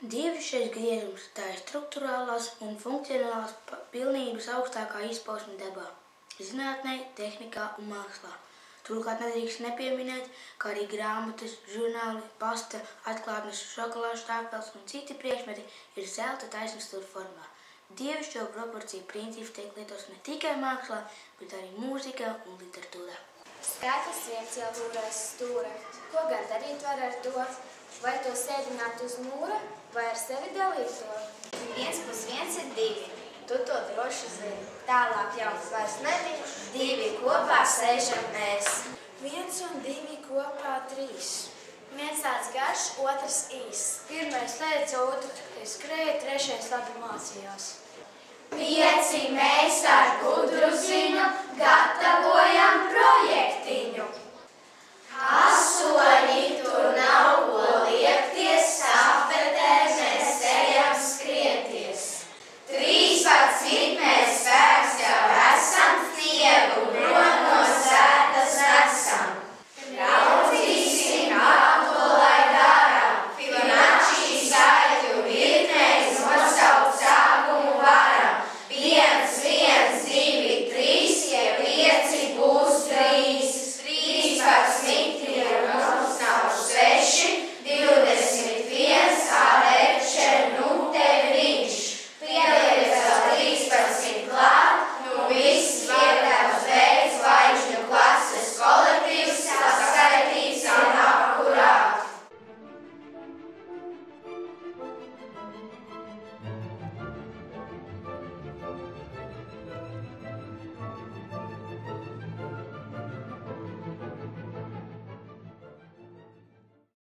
Dievišķais griezums tā ir strukturālās un funkcionālās pilnības augstākā izpausme dabā, zinātnē, tehnikā un mākslā. Turklāt nedrīkst nepieminēt, kā arī grāmatas, žurnāli, pasta, atklātnes, šokolāžu tāpels un citi priekšmeti ir zelta taisnstūra formā. Dievišķo proporciju princips tiek lietots ne tikai mākslā, bet arī mūzikā un literatūrā. Skaitlis viens jau būrēs stūra. Ko gan darīt var ar to? Vai to sēdināt uz mūra, vai ar sevi dalīt to? 1 + 1 ir 2. Tu to droši zini. Tālāk jau vairs nebija. 2 kopā sēžam mēs. 1 un 2 kopā 3. Viens tāds garš, otrs īss. Pirmais teica, otrs skrēja, trešais labi mācījās. 5 mēs ar gudru ziņu gatavojam projektiņu.